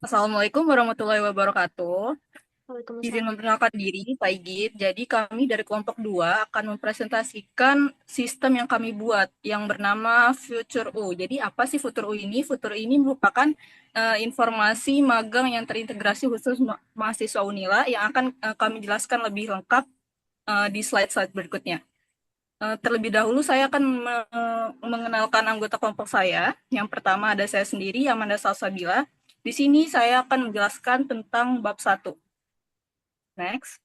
Assalamualaikum warahmatullahi wabarakatuh. Izin Waalaikumsalam. memperkenalkan diri, Pak Igit. Jadi kami dari kelompok 2 akan mempresentasikan sistem yang kami buat yang bernama Future U. Jadi apa sih Future U ini? Future U ini merupakan informasi magang yang terintegrasi khusus mahasiswa Unila yang akan kami jelaskan lebih lengkap di slide-slide berikutnya. Terlebih dahulu saya akan mengenalkan anggota kelompok saya. Yang pertama ada saya sendiri, Amanda Salsabila. Di sini saya akan menjelaskan tentang bab satu. Next.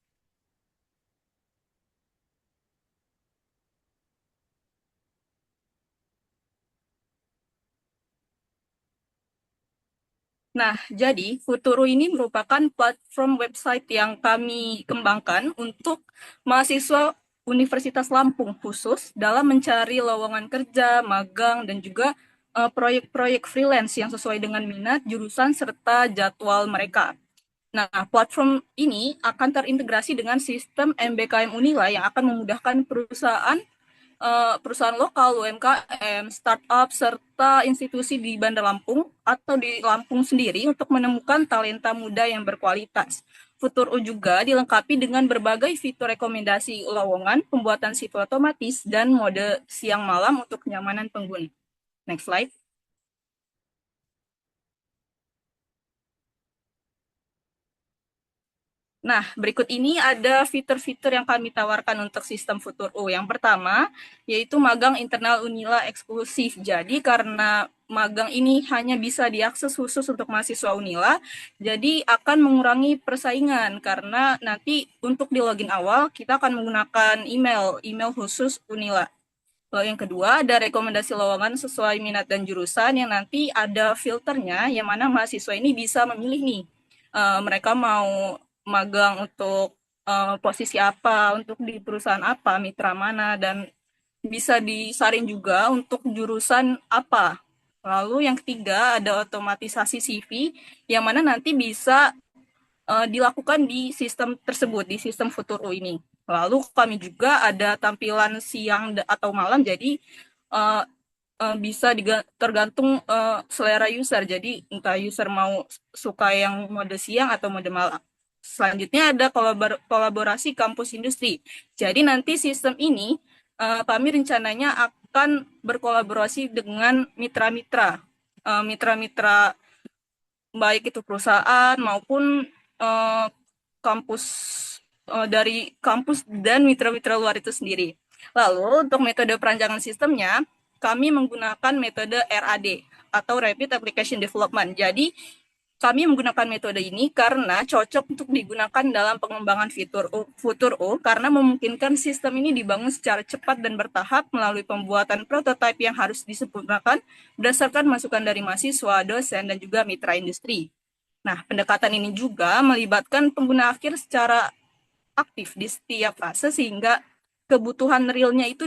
Nah, jadi Futuro ini merupakan platform website yang kami kembangkan untuk mahasiswa Universitas Lampung khusus dalam mencari lowongan kerja, magang, dan juga proyek-proyek freelance yang sesuai dengan minat, jurusan, serta jadwal mereka. Nah, platform ini akan terintegrasi dengan sistem MBKM Unila yang akan memudahkan perusahaan lokal, UMKM, startup, serta institusi di Bandar Lampung atau di Lampung sendiri untuk menemukan talenta muda yang berkualitas. Futur U juga dilengkapi dengan berbagai fitur rekomendasi lowongan, pembuatan situs otomatis, dan mode siang malam untuk kenyamanan pengguna. Next slide. Nah, berikut ini ada fitur-fitur yang kami tawarkan untuk sistem Futur U. Yang pertama, yaitu magang internal Unila eksklusif. Jadi, karena magang ini hanya bisa diakses khusus untuk mahasiswa Unila, jadi akan mengurangi persaingan karena nanti untuk di login awal kita akan menggunakan email khusus Unila. Lalu yang kedua, ada rekomendasi lowongan sesuai minat dan jurusan yang nanti ada filternya, yang mana mahasiswa ini bisa memilih nih, mereka mau magang untuk posisi apa, untuk di perusahaan apa, mitra mana, dan bisa disaring juga untuk jurusan apa. Lalu yang ketiga, ada otomatisasi CV, yang mana nanti bisa dilakukan di sistem tersebut, di sistem Futuro ini. Lalu kami juga ada tampilan siang atau malam, jadi uh, bisa tergantung selera user. Jadi entah user mau suka yang mode siang atau mode malam. Selanjutnya ada kolaborasi kampus industri. Jadi nanti sistem ini kami rencananya akan berkolaborasi dengan mitra-mitra, mitra-mitra baik itu perusahaan maupun uh, kampus, dari kampus dan mitra-mitra luar itu sendiri. Lalu untuk metode perancangan sistemnya, kami menggunakan metode RAD atau Rapid Application Development. Jadi kami menggunakan metode ini karena cocok untuk digunakan dalam pengembangan fitur U karena memungkinkan sistem ini dibangun secara cepat dan bertahap melalui pembuatan prototipe yang harus disempurnakan berdasarkan masukan dari mahasiswa, dosen, dan juga mitra industri. Nah, pendekatan ini juga melibatkan pengguna akhir secara aktif di setiap fase sehingga kebutuhan realnya itu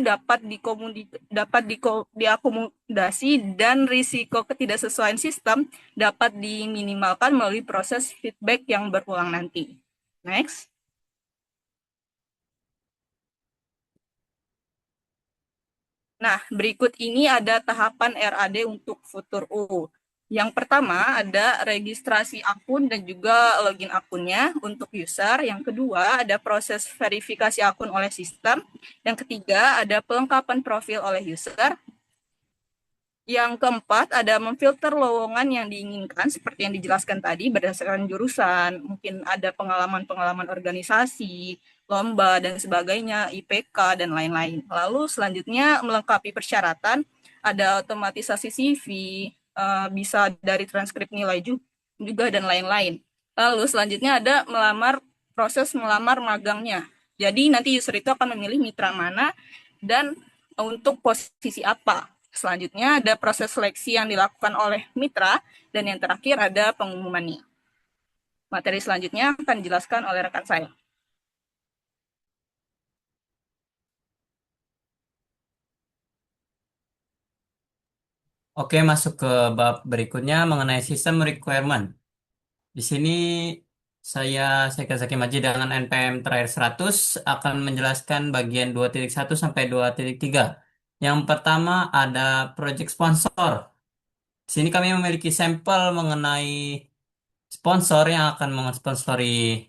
diakomodasi dan risiko ketidaksesuaian sistem dapat diminimalkan melalui proses feedback yang berulang nanti. Next. Nah, berikut ini ada tahapan RAD untuk Futur U. Yang pertama ada registrasi akun dan juga login akunnya untuk user. Yang kedua ada proses verifikasi akun oleh sistem. Yang ketiga ada pelengkapan profil oleh user. Yang keempat, ada memfilter lowongan yang diinginkan, seperti yang dijelaskan tadi, berdasarkan jurusan, mungkin ada pengalaman-pengalaman organisasi, lomba, dan sebagainya, IPK, dan lain-lain. Lalu selanjutnya, melengkapi persyaratan, ada otomatisasi CV, bisa dari transkrip nilai juga, dan lain-lain. Lalu selanjutnya ada proses melamar magangnya. Jadi nanti user itu akan memilih mitra mana, dan untuk posisi apa. Selanjutnya ada proses seleksi yang dilakukan oleh mitra, dan yang terakhir ada pengumumannya. Materi selanjutnya akan dijelaskan oleh rekan saya. Oke, masuk ke bab berikutnya mengenai sistem requirement. Di sini saya Seka Zaki Maji dengan NPM terakhir 100 akan menjelaskan bagian 2.1 sampai 2.3. Yang pertama ada project sponsor. Di sini kami memiliki sampel mengenai sponsor yang akan mensponsori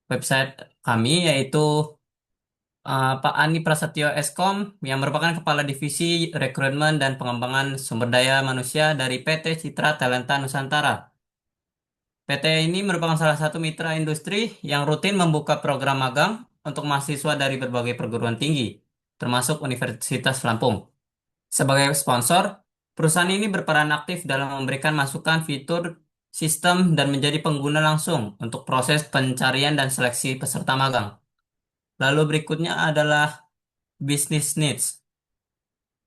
website kami yaitu Pak Ani Prasetyo Eskom yang merupakan Kepala Divisi Rekrutmen dan Pengembangan Sumber Daya Manusia dari PT Citra Talenta Nusantara. PT ini merupakan salah satu mitra industri yang rutin membuka program magang untuk mahasiswa dari berbagai perguruan tinggi, termasuk Universitas Lampung. Sebagai sponsor, perusahaan ini berperan aktif dalam memberikan masukan fitur sistem dan menjadi pengguna langsung untuk proses pencarian dan seleksi peserta magang. Lalu berikutnya adalah business needs.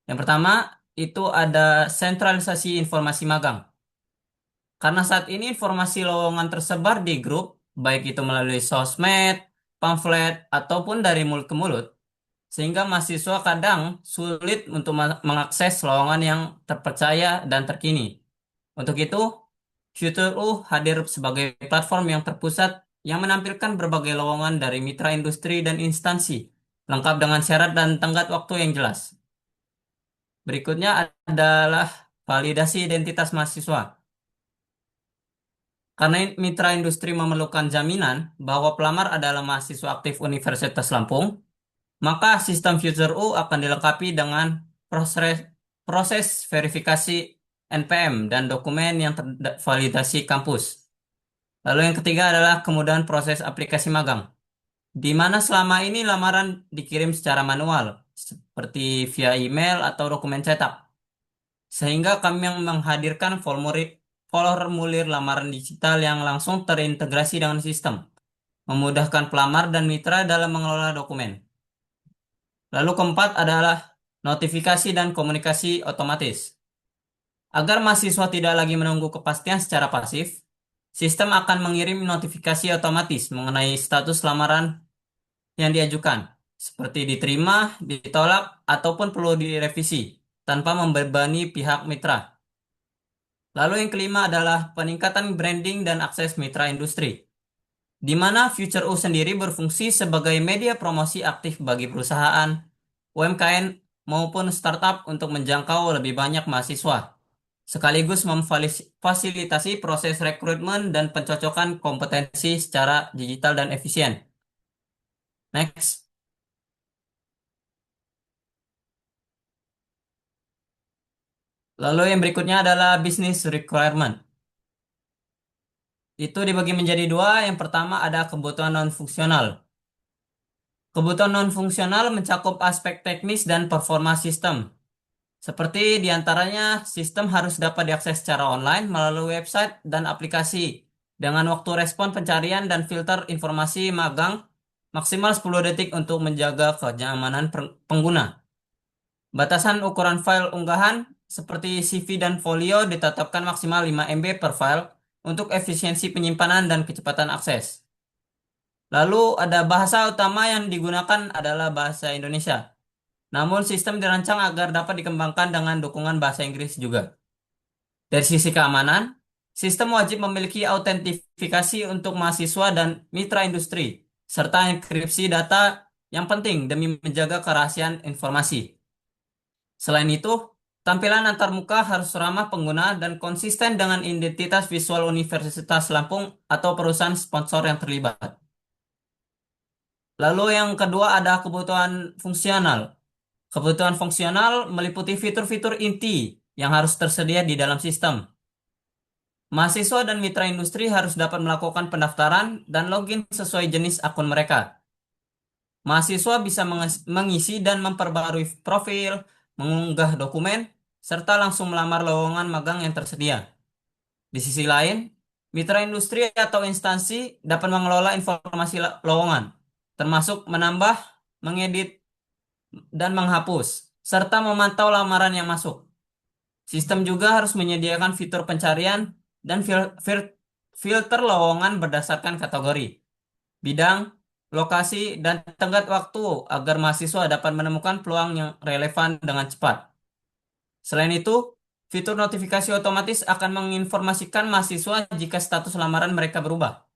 Yang pertama, itu ada sentralisasi informasi magang. Karena saat ini informasi lowongan tersebar di grup, baik itu melalui sosmed, pamflet, ataupun dari mulut ke mulut, sehingga mahasiswa kadang sulit untuk mengakses lowongan yang terpercaya dan terkini. Untuk itu, Future U hadir sebagai platform yang terpusat yang menampilkan berbagai lowongan dari mitra industri dan instansi, lengkap dengan syarat dan tenggat waktu yang jelas. Berikutnya adalah validasi identitas mahasiswa. Karena mitra industri memerlukan jaminan bahwa pelamar adalah mahasiswa aktif Universitas Lampung, maka sistem Future U akan dilengkapi dengan proses, proses verifikasi NPM dan dokumen yang tervalidasi kampus. Lalu yang ketiga adalah kemudahan proses aplikasi magang, di mana selama ini lamaran dikirim secara manual, seperti via email atau dokumen cetak. Sehingga kami yang menghadirkan formulir lamaran digital yang langsung terintegrasi dengan sistem, memudahkan pelamar dan mitra dalam mengelola dokumen. Lalu keempat adalah notifikasi dan komunikasi otomatis. Agar mahasiswa tidak lagi menunggu kepastian secara pasif, sistem akan mengirim notifikasi otomatis mengenai status lamaran yang diajukan, seperti diterima, ditolak, ataupun perlu direvisi, tanpa membebani pihak mitra. Lalu yang kelima adalah peningkatan branding dan akses mitra industri, di mana Future U sendiri berfungsi sebagai media promosi aktif bagi perusahaan, UMKM, maupun startup untuk menjangkau lebih banyak mahasiswa, sekaligus memfasilitasi proses rekrutmen dan pencocokan kompetensi secara digital dan efisien. Next. Lalu yang berikutnya adalah business requirement. Itu dibagi menjadi dua. Yang pertama ada kebutuhan non-fungsional. Kebutuhan non-fungsional mencakup aspek teknis dan performa sistem. Seperti diantaranya, sistem harus dapat diakses secara online melalui website dan aplikasi dengan waktu respon pencarian dan filter informasi magang maksimal 10 detik untuk menjaga kenyamanan pengguna. Batasan ukuran file unggahan seperti CV dan folio ditetapkan maksimal 5 MB per file untuk efisiensi penyimpanan dan kecepatan akses. Lalu ada bahasa utama yang digunakan adalah bahasa Indonesia. Namun sistem dirancang agar dapat dikembangkan dengan dukungan bahasa Inggris juga. Dari sisi keamanan, sistem wajib memiliki autentifikasi untuk mahasiswa dan mitra industri, serta enkripsi data yang penting demi menjaga kerahasiaan informasi. Selain itu, tampilan antarmuka harus ramah pengguna dan konsisten dengan identitas visual Universitas Lampung atau perusahaan sponsor yang terlibat. Lalu yang kedua ada kebutuhan fungsional. Kebutuhan fungsional meliputi fitur-fitur inti yang harus tersedia di dalam sistem. Mahasiswa dan mitra industri harus dapat melakukan pendaftaran dan login sesuai jenis akun mereka. Mahasiswa bisa mengisi dan memperbarui profil, mengunggah dokumen, serta langsung melamar lowongan magang yang tersedia. Di sisi lain, mitra industri atau instansi dapat mengelola informasi lowongan, termasuk menambah, mengedit, dan menghapus, serta memantau lamaran yang masuk. Sistem juga harus menyediakan fitur pencarian dan filter lowongan berdasarkan kategori, bidang, lokasi, dan tenggat waktu agar mahasiswa dapat menemukan peluang yang relevan dengan cepat. Selain itu, fitur notifikasi otomatis akan menginformasikan mahasiswa jika status lamaran mereka berubah.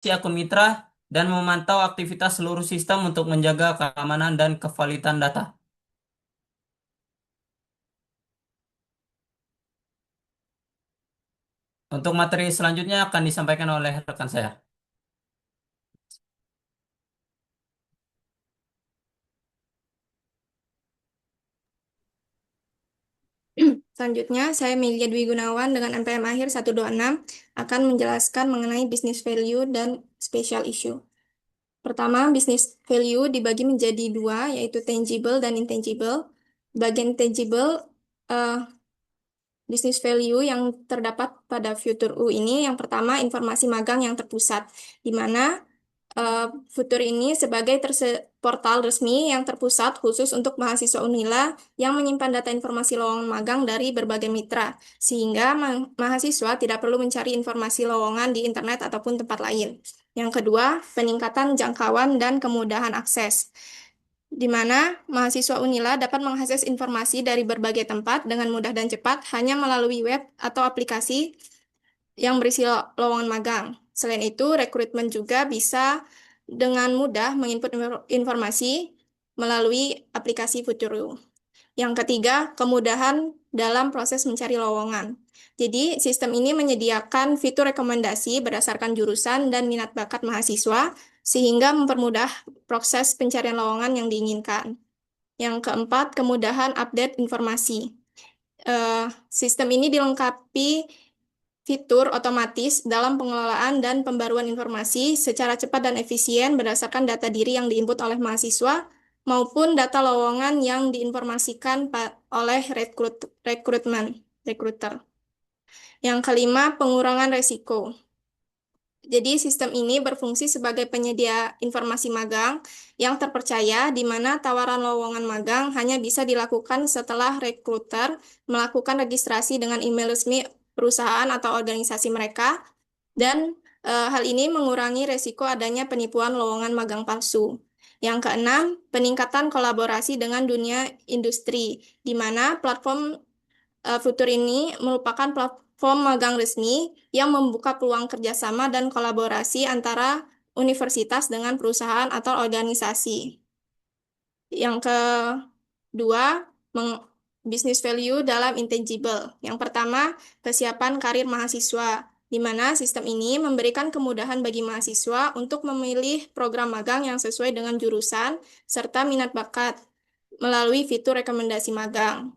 Si akun mitra dan memantau aktivitas seluruh sistem untuk menjaga keamanan dan kevalitan data. Untuk materi selanjutnya akan disampaikan oleh rekan saya. Selanjutnya, saya Melia Dwi Gunawan dengan NPM akhir 126 akan menjelaskan mengenai business value dan special issue. Pertama, business value dibagi menjadi dua, yaitu tangible dan intangible. Bagian tangible, eh, business value yang terdapat pada Futur U ini, yang pertama informasi magang yang terpusat, di mana Futur ini sebagai portal resmi yang terpusat khusus untuk mahasiswa Unila yang menyimpan data informasi lowongan magang dari berbagai mitra, sehingga mahasiswa tidak perlu mencari informasi lowongan di internet ataupun tempat lain. Yang kedua, peningkatan jangkauan dan kemudahan akses, di mana mahasiswa Unila dapat mengakses informasi dari berbagai tempat dengan mudah dan cepat hanya melalui web atau aplikasi yang berisi lowongan magang. Selain itu, rekrutmen juga bisa dengan mudah menginput informasi melalui aplikasi Futuru. Yang ketiga, kemudahan dalam proses mencari lowongan. Jadi, sistem ini menyediakan fitur rekomendasi berdasarkan jurusan dan minat bakat mahasiswa, sehingga mempermudah proses pencarian lowongan yang diinginkan. Yang keempat, kemudahan update informasi. Sistem ini dilengkapi fitur otomatis dalam pengelolaan dan pembaruan informasi secara cepat dan efisien berdasarkan data diri yang diinput oleh mahasiswa maupun data lowongan yang diinformasikan oleh rekruter. Yang kelima, pengurangan resiko. Jadi, sistem ini berfungsi sebagai penyedia informasi magang yang terpercaya, di mana tawaran lowongan magang hanya bisa dilakukan setelah rekruter melakukan registrasi dengan email resmi perusahaan atau organisasi mereka, dan hal ini mengurangi resiko adanya penipuan lowongan magang palsu. Yang keenam, peningkatan kolaborasi dengan dunia industri, di mana platform Futur ini merupakan platform magang resmi yang membuka peluang kerjasama dan kolaborasi antara universitas dengan perusahaan atau organisasi. Yang kedua, business value dalam intangible. Yang pertama, kesiapan karir mahasiswa, di mana sistem ini memberikan kemudahan bagi mahasiswa untuk memilih program magang yang sesuai dengan jurusan serta minat bakat melalui fitur rekomendasi magang.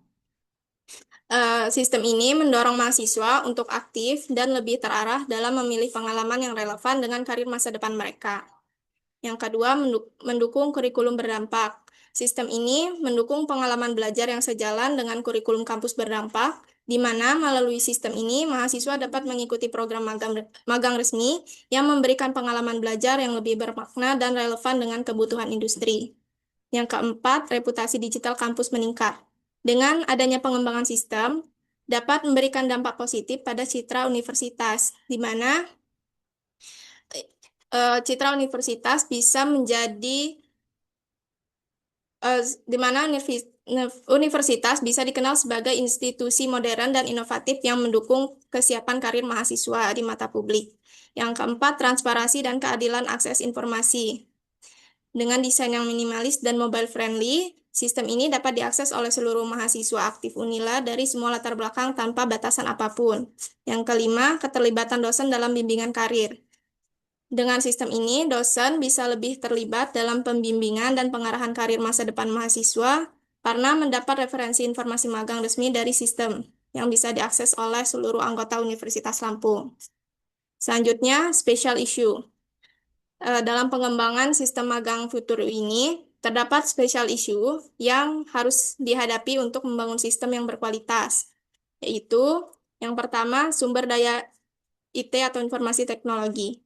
Sistem ini mendorong mahasiswa untuk aktif dan lebih terarah dalam memilih pengalaman yang relevan dengan karir masa depan mereka. Yang kedua, mendukung kurikulum berdampak. Sistem ini mendukung pengalaman belajar yang sejalan dengan kurikulum kampus berdampak, di mana melalui sistem ini mahasiswa dapat mengikuti program magang resmi yang memberikan pengalaman belajar yang lebih bermakna dan relevan dengan kebutuhan industri. Yang keempat, reputasi digital kampus meningkat. Dengan adanya pengembangan sistem, dapat memberikan dampak positif pada citra universitas, di mana citra universitas bisa menjadi di mana universitas bisa dikenal sebagai institusi modern dan inovatif yang mendukung kesiapan karir mahasiswa di mata publik. Yang keempat, transparansi dan keadilan akses informasi. Dengan desain yang minimalis dan mobile friendly, sistem ini dapat diakses oleh seluruh mahasiswa aktif Unila dari semua latar belakang tanpa batasan apapun. Yang kelima, keterlibatan dosen dalam bimbingan karir. Dengan sistem ini, dosen bisa lebih terlibat dalam pembimbingan dan pengarahan karir masa depan mahasiswa karena mendapat referensi informasi magang resmi dari sistem yang bisa diakses oleh seluruh anggota Universitas Lampung. Selanjutnya, special issue. Dalam pengembangan sistem magang Futur ini, terdapat special issue yang harus dihadapi untuk membangun sistem yang berkualitas, yaitu yang pertama, sumber daya IT atau informasi teknologi,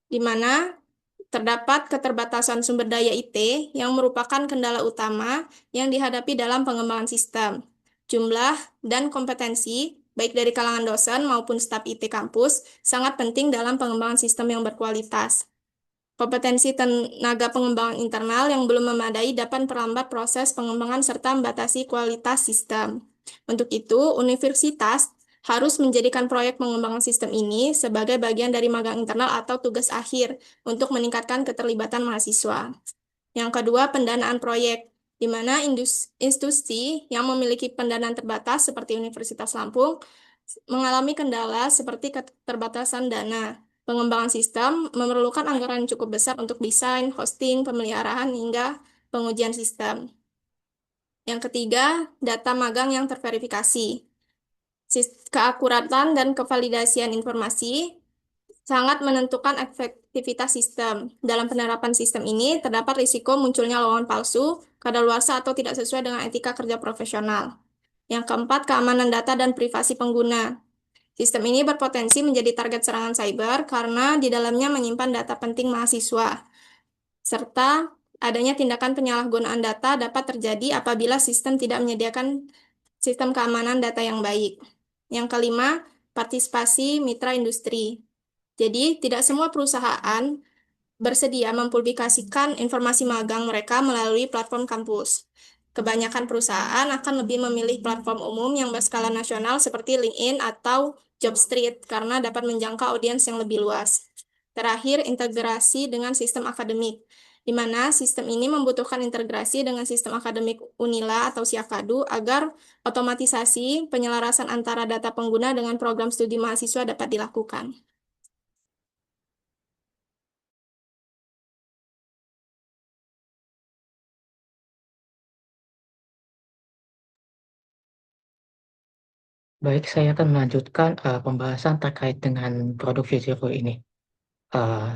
di mana terdapat keterbatasan sumber daya IT yang merupakan kendala utama yang dihadapi dalam pengembangan sistem. Jumlah dan kompetensi, baik dari kalangan dosen maupun staf IT kampus, sangat penting dalam pengembangan sistem yang berkualitas. Kompetensi tenaga pengembangan internal yang belum memadai dapat memperlambat proses pengembangan serta membatasi kualitas sistem. Untuk itu, universitas harus menjadikan proyek pengembangan sistem ini sebagai bagian dari magang internal atau tugas akhir untuk meningkatkan keterlibatan mahasiswa. Yang kedua, pendanaan proyek, di mana institusi yang memiliki pendanaan terbatas seperti Universitas Lampung mengalami kendala seperti keterbatasan dana. Pengembangan sistem memerlukan anggaran yang cukup besar untuk desain, hosting, pemeliharaan, hingga pengujian sistem. Yang ketiga, data magang yang terverifikasi. Keakuratan dan kevalidasian informasi sangat menentukan efektivitas sistem. Dalam penerapan sistem ini, terdapat risiko munculnya lowongan palsu, kadaluarsa atau tidak sesuai dengan etika kerja profesional. Yang keempat, keamanan data dan privasi pengguna. Sistem ini berpotensi menjadi target serangan cyber karena di dalamnya menyimpan data penting mahasiswa, serta adanya tindakan penyalahgunaan data dapat terjadi apabila sistem tidak menyediakan sistem keamanan data yang baik. Yang kelima, partisipasi mitra industri. Jadi, tidak semua perusahaan bersedia mempublikasikan informasi magang mereka melalui platform kampus. Kebanyakan perusahaan akan lebih memilih platform umum yang berskala nasional seperti LinkedIn atau Jobstreet karena dapat menjangkau audiens yang lebih luas. Terakhir, integrasi dengan sistem akademik, di mana sistem ini membutuhkan integrasi dengan sistem akademik Unila atau Siakadu agar otomatisasi penyelarasan antara data pengguna dengan program studi mahasiswa dapat dilakukan. Baik, saya akan melanjutkan pembahasan terkait dengan produk Vizero ini.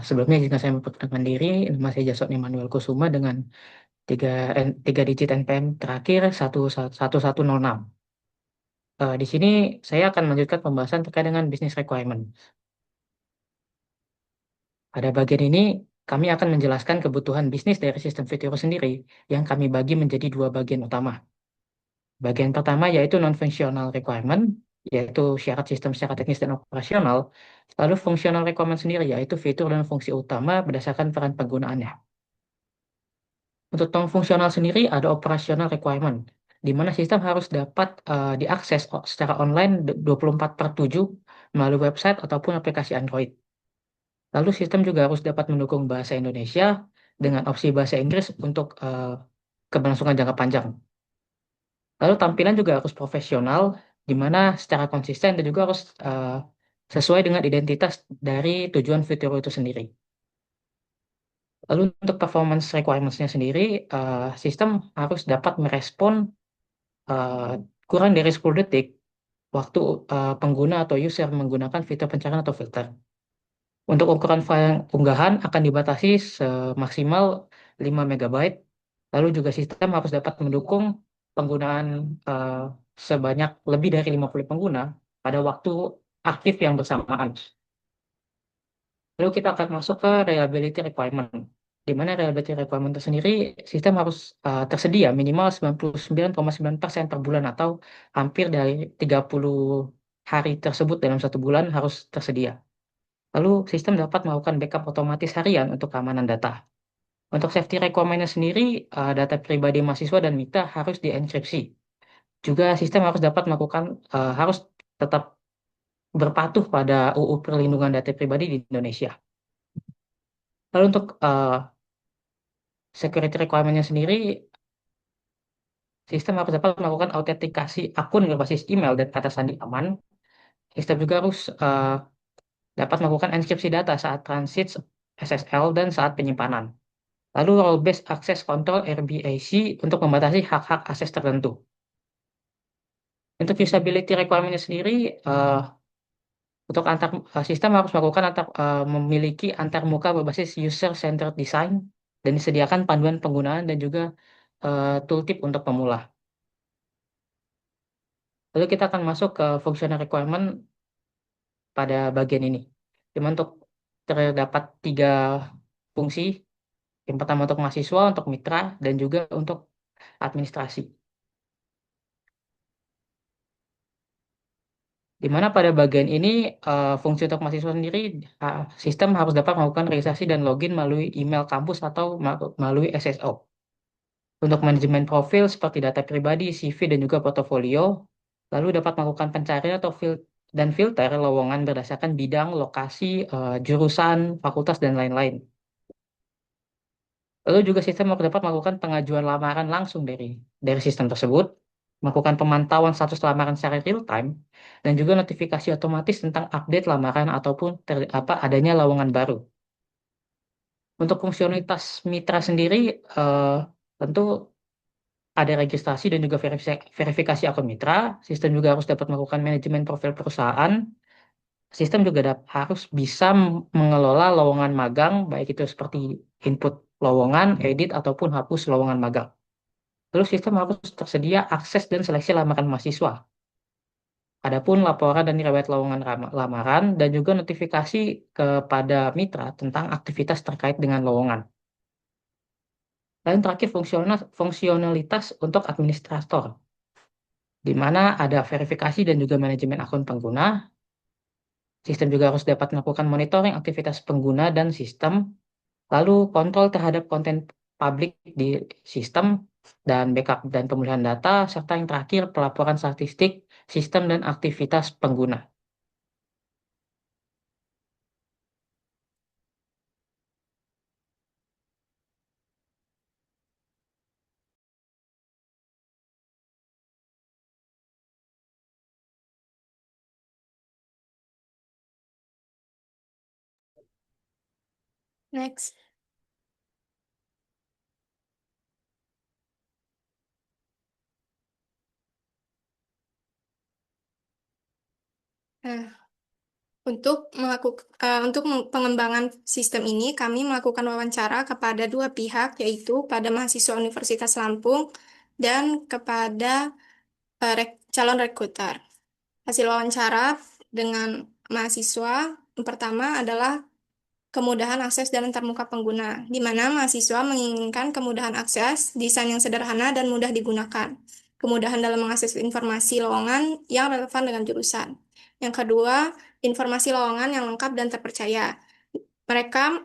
Sebelumnya, jika saya memperkenalkan diri, nama saya Jason Emmanuel Kusuma dengan 3 digit NPM terakhir 1106. Di sini saya akan melanjutkan pembahasan terkait dengan business requirement. Pada bagian ini, kami akan menjelaskan kebutuhan bisnis dari sistem Vizero sendiri yang kami bagi menjadi 2 bagian utama. Bagian pertama yaitu non-functional requirement, yaitu syarat sistem secara teknis dan operasional. Lalu functional requirement sendiri yaitu fitur dan fungsi utama berdasarkan peran penggunaannya. Untuk non-fungsional sendiri ada operational requirement, di mana sistem harus dapat diakses secara online 24/7 melalui website ataupun aplikasi Android. Lalu sistem juga harus dapat mendukung bahasa Indonesia dengan opsi bahasa Inggris untuk keberlangsungan jangka panjang. Lalu tampilan juga harus profesional, di mana secara konsisten dan juga harus sesuai dengan identitas dari tujuan fitur itu sendiri. Lalu untuk performance requirements-nya sendiri, sistem harus dapat merespon kurang dari 10 detik waktu pengguna atau user menggunakan fitur pencarian atau filter. Untuk ukuran file unggahan akan dibatasi semaksimal 5 MB. Lalu juga sistem harus dapat mendukung penggunaan sebanyak lebih dari 50 pengguna pada waktu aktif yang bersamaan. Lalu kita akan masuk ke reliability requirement. Di mana reliability requirement itu sendiri, sistem harus tersedia minimal 99,9% per bulan atau hampir dari 30 hari tersebut dalam 1 bulan harus tersedia. Lalu sistem dapat melakukan backup otomatis harian untuk keamanan data. Untuk safety requirement-nya sendiri, data pribadi mahasiswa dan mitra harus dienkripsi. Juga sistem harus dapat melakukan, harus tetap berpatuh pada UU Perlindungan Data Pribadi di Indonesia. Lalu untuk security requirement-nya sendiri, sistem harus dapat melakukan autentikasi akun berbasis email dan kata sandi aman. Sistem juga harus dapat melakukan enkripsi data saat transit SSL dan saat penyimpanan. Lalu role-based access control RBAC untuk membatasi hak-hak akses tertentu. Untuk usability requirement-nya sendiri, untuk sistem harus melakukan memiliki antarmuka berbasis user-centered design dan disediakan panduan penggunaan dan juga tooltip untuk pemula. Lalu kita akan masuk ke functional requirement pada bagian ini. Dimana untuk terdapat 3 fungsi. Yang pertama untuk mahasiswa, untuk mitra, dan juga untuk administrasi. Di mana pada bagian ini fungsi untuk mahasiswa sendiri, sistem harus dapat melakukan registrasi dan login melalui email kampus atau melalui SSO. Untuk manajemen profil seperti data pribadi, CV, dan juga portofolio, lalu dapat melakukan pencarian atau dan filter lowongan berdasarkan bidang, lokasi, jurusan, fakultas, dan lain-lain. Lalu juga sistem dapat melakukan pengajuan lamaran langsung dari sistem tersebut. melakukan pemantauan status lamaran secara real time, dan juga notifikasi otomatis tentang update lamaran ataupun adanya lowongan baru. Untuk fungsionalitas mitra sendiri, tentu ada registrasi dan juga verifikasi akun mitra. Sistem juga harus dapat melakukan manajemen profil perusahaan. Sistem juga harus bisa mengelola lowongan magang, baik itu seperti input lowongan, edit, ataupun hapus lowongan magang. Lalu sistem harus tersedia akses dan seleksi lamaran mahasiswa. Adapun laporan dan riwayat lowongan lamaran dan juga notifikasi kepada mitra tentang aktivitas terkait dengan lowongan. Dan terakhir fungsionalitas untuk administrator, di mana ada verifikasi dan juga manajemen akun pengguna. Sistem juga harus dapat melakukan monitoring aktivitas pengguna dan sistem, lalu kontrol terhadap konten publik di sistem, dan backup dan pemulihan data, serta yang terakhir pelaporan statistik sistem dan aktivitas pengguna. Next. Nah, untuk pengembangan sistem ini, kami melakukan wawancara kepada dua pihak, yaitu pada mahasiswa Universitas Lampung dan kepada calon rekruter. Hasil wawancara dengan mahasiswa yang pertama adalah kemudahan akses dan antarmuka pengguna, di mana mahasiswa menginginkan kemudahan akses, desain yang sederhana dan mudah digunakan, kemudahan dalam mengakses informasi lowongan yang relevan dengan jurusan. Yang kedua, informasi lowongan yang lengkap dan terpercaya.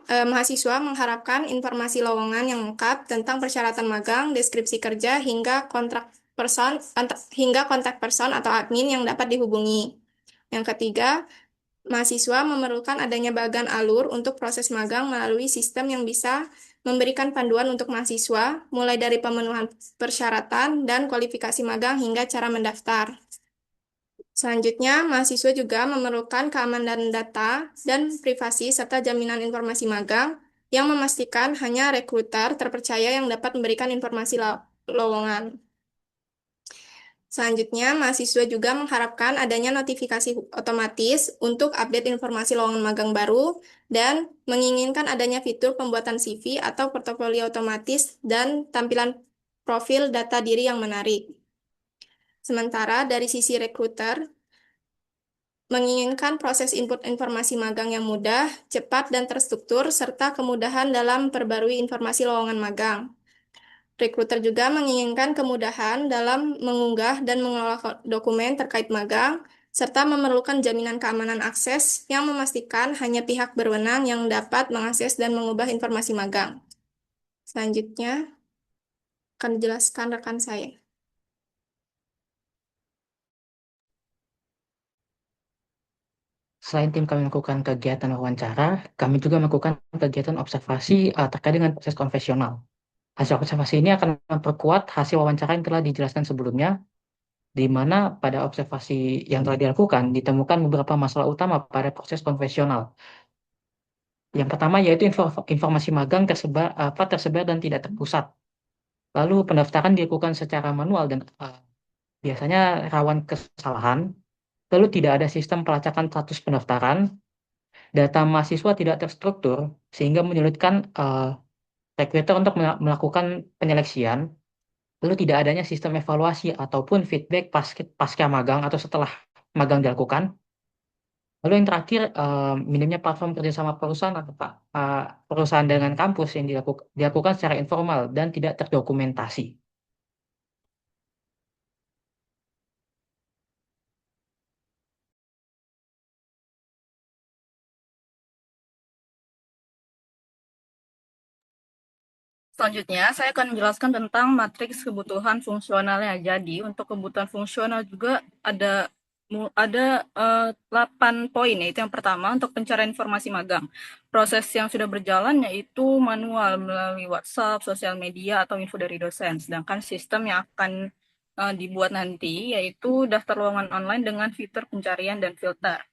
Mahasiswa mengharapkan informasi lowongan yang lengkap tentang persyaratan magang, deskripsi kerja, hingga kontak person atau admin yang dapat dihubungi. Yang ketiga, mahasiswa memerlukan adanya bagan alur untuk proses magang melalui sistem yang bisa memberikan panduan untuk mahasiswa, mulai dari pemenuhan persyaratan dan kualifikasi magang hingga cara mendaftar. Selanjutnya, mahasiswa juga memerlukan keamanan data dan privasi serta jaminan informasi magang yang memastikan hanya rekruter terpercaya yang dapat memberikan informasi lowongan. Selanjutnya, mahasiswa juga mengharapkan adanya notifikasi otomatis untuk update informasi lowongan magang baru dan menginginkan adanya fitur pembuatan CV atau portofolio otomatis dan tampilan profil data diri yang menarik. Sementara dari sisi rekruter, menginginkan proses input informasi magang yang mudah, cepat, dan terstruktur, serta kemudahan dalam perbarui informasi lowongan magang. Rekruter juga menginginkan kemudahan dalam mengunggah dan mengelola dokumen terkait magang, serta memerlukan jaminan keamanan akses yang memastikan hanya pihak berwenang yang dapat mengakses dan mengubah informasi magang. Selanjutnya, akan dijelaskan rekan saya. Selain tim kami melakukan kegiatan wawancara, kami juga melakukan kegiatan observasi terkait dengan proses konvensional. Hasil observasi ini akan memperkuat hasil wawancara yang telah dijelaskan sebelumnya, di mana pada observasi yang telah dilakukan ditemukan beberapa masalah utama pada proses konvensional. Yang pertama yaitu informasi magang tersebar dan tidak terpusat. Lalu pendaftaran dilakukan secara manual dan biasanya rawan kesalahan. Lalu tidak ada sistem pelacakan status pendaftaran. Data mahasiswa tidak terstruktur sehingga menyulitkan rekruter untuk melakukan penyeleksian. Lalu tidak adanya sistem evaluasi ataupun feedback pasca magang atau setelah magang dilakukan. Lalu yang terakhir, minimnya platform kerjasama perusahaan atau perusahaan dengan kampus yang dilakukan secara informal dan tidak terdokumentasi. Selanjutnya, saya akan menjelaskan tentang matriks kebutuhan fungsionalnya. Jadi, untuk kebutuhan fungsional juga ada 8 poin, yaitu yang pertama untuk pencarian informasi magang. Proses yang sudah berjalan yaitu manual melalui WhatsApp, sosial media, atau info dari dosen. Sedangkan sistem yang akan dibuat nanti, yaitu daftar lowongan online dengan fitur pencarian dan filter.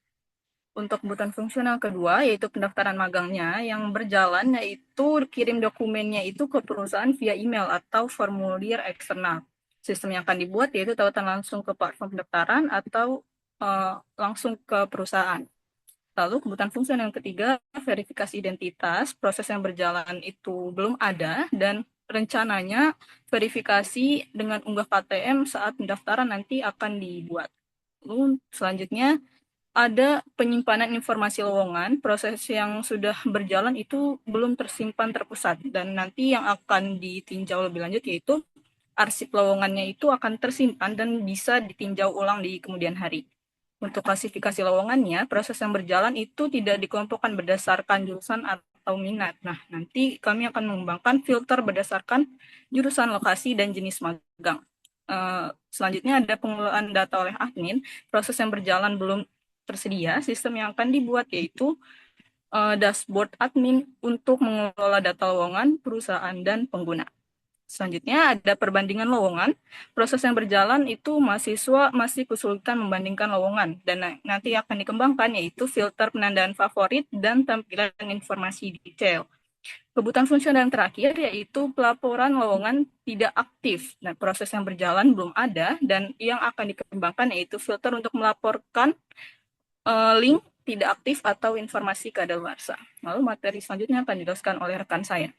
Untuk kebutuhan fungsional kedua, yaitu pendaftaran magangnya, yang berjalan yaitu kirim dokumennya itu ke perusahaan via email atau formulir eksternal. Sistem yang akan dibuat yaitu tautan langsung ke platform pendaftaran atau langsung ke perusahaan. Lalu kebutuhan fungsional yang ketiga, verifikasi identitas. Proses yang berjalan itu belum ada dan rencananya verifikasi dengan unggah KTM saat pendaftaran nanti akan dibuat. Lalu selanjutnya ada penyimpanan informasi lowongan. Proses yang sudah berjalan itu belum tersimpan terpusat dan nanti yang akan ditinjau lebih lanjut yaitu arsip lowongannya itu akan tersimpan dan bisa ditinjau ulang di kemudian hari. Untuk klasifikasi lowongannya, proses yang berjalan itu tidak dikelompokkan berdasarkan jurusan atau minat. Nah, nanti kami akan mengembangkan filter berdasarkan jurusan, lokasi, dan jenis magang. Selanjutnya ada pengelolaan data oleh admin. Proses yang berjalan belum tersedia. Sistem yang akan dibuat yaitu dashboard admin untuk mengelola data lowongan, perusahaan, dan pengguna. Selanjutnya ada perbandingan lowongan. Proses yang berjalan itu mahasiswa masih kesulitan membandingkan lowongan dan nanti akan dikembangkan yaitu filter penandaan favorit dan tampilan informasi detail. Kebutuhan fungsional yang terakhir yaitu pelaporan lowongan tidak aktif. Nah, proses yang berjalan belum ada dan yang akan dikembangkan yaitu filter untuk melaporkan link tidak aktif atau informasi kadaluarsa. Lalu materi selanjutnya akan dijelaskan oleh rekan saya.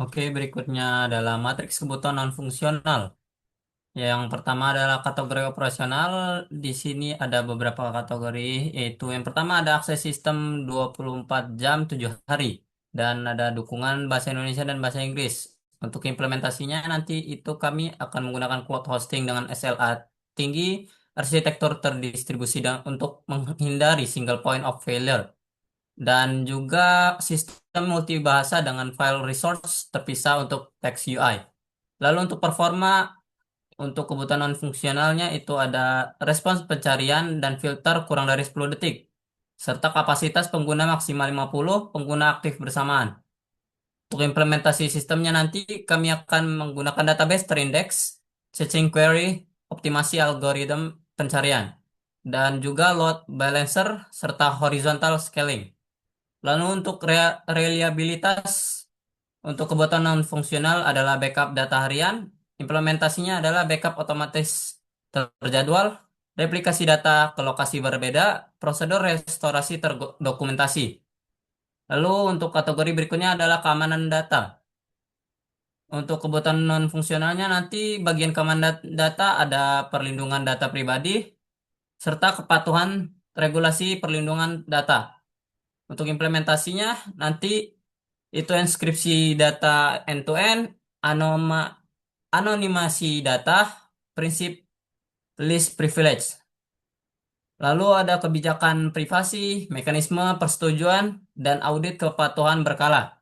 Oke, berikutnya adalah matriks kebutuhan non-fungsional. Yang pertama adalah kategori operasional. Di sini ada beberapa kategori, yaitu yang pertama ada akses sistem 24 jam 7 hari. Dan ada dukungan bahasa Indonesia dan bahasa Inggris. Untuk implementasinya nanti itu kami akan menggunakan cloud hosting dengan SLA tinggi, arsitektur terdistribusi dan untuk menghindari single point of failure. Dan juga sistem multibahasa dengan file resource terpisah untuk text UI. Lalu untuk performa, untuk kebutuhan non-fungsionalnya itu ada respons pencarian dan filter kurang dari 10 detik, serta kapasitas pengguna maksimal 50 pengguna aktif bersamaan. Untuk implementasi sistemnya nanti kami akan menggunakan database terindeks, searching query, optimasi algoritma pencarian, dan juga load balancer serta horizontal scaling. Lalu untuk reliabilitas, untuk kebutuhan non-fungsional adalah backup data harian, implementasinya adalah backup otomatis terjadwal, replikasi data ke lokasi berbeda, prosedur restorasi terdokumentasi. Lalu untuk kategori berikutnya adalah keamanan data. Untuk kebutuhan non-fungsionalnya nanti bagian keamanan data ada perlindungan data pribadi, serta kepatuhan regulasi perlindungan data. Untuk implementasinya nanti itu inskripsi data end-to-end, anonimasi data, prinsip least privilege. Lalu ada kebijakan privasi, mekanisme persetujuan, dan audit kepatuhan berkala.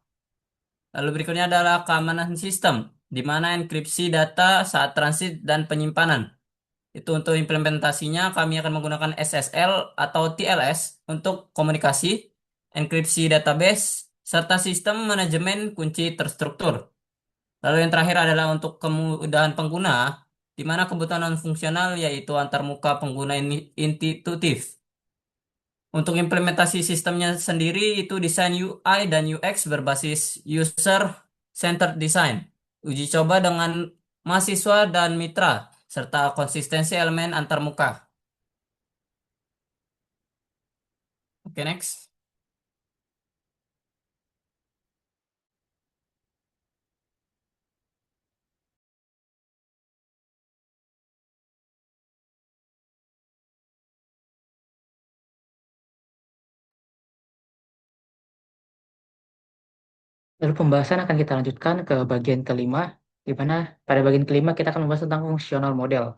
Lalu berikutnya adalah keamanan sistem, di mana enkripsi data saat transit dan penyimpanan. Itu untuk implementasinya kami akan menggunakan SSL atau TLS untuk komunikasi, enkripsi database, serta sistem manajemen kunci terstruktur. Lalu yang terakhir adalah untuk kemudahan pengguna, di mana kebutuhan non-fungsional yaitu antarmuka pengguna intuitif. Untuk implementasi sistemnya sendiri itu desain UI dan UX berbasis user-centered design. Uji coba dengan mahasiswa dan mitra, serta konsistensi elemen antarmuka. Oke, next. Lalu pembahasan akan kita lanjutkan ke bagian kelima, di mana pada bagian kelima kita akan membahas tentang fungsional model.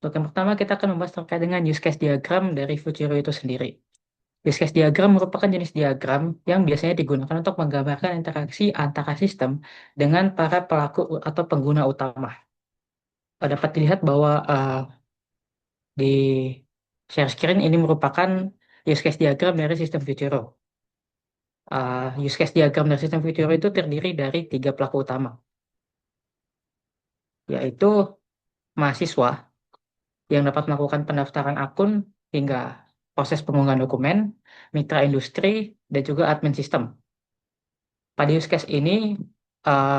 Untuk yang pertama, kita akan membahas terkait dengan use case diagram dari Futuro itu sendiri. Use case diagram merupakan jenis diagram yang biasanya digunakan untuk menggambarkan interaksi antara sistem dengan para pelaku atau pengguna utama. Dapat dilihat bahwa di share screen ini merupakan use case diagram dari sistem Futuro. use case diagram dari sistem fitur itu terdiri dari 3 pelaku utama, yaitu mahasiswa yang dapat melakukan pendaftaran akun hingga proses pengunggahan dokumen, mitra industri, dan juga admin sistem. Pada use case ini,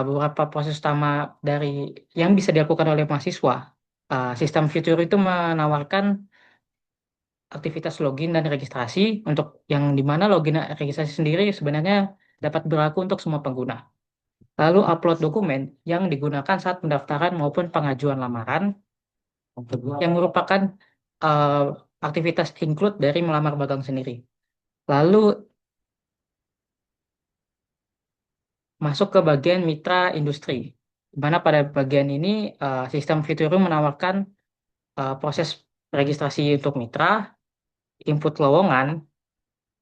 beberapa proses utama dari yang bisa dilakukan oleh mahasiswa. Sistem fitur itu menawarkan aktivitas login dan registrasi untuk yang dimana login dan registrasi sendiri sebenarnya dapat berlaku untuk semua pengguna. Lalu upload dokumen yang digunakan saat pendaftaran maupun pengajuan lamaran yang merupakan uh, aktivitas include dari melamar magang sendiri. Lalu masuk ke bagian mitra industri, di mana pada bagian ini sistem fitur menawarkan proses registrasi untuk mitra, input lowongan,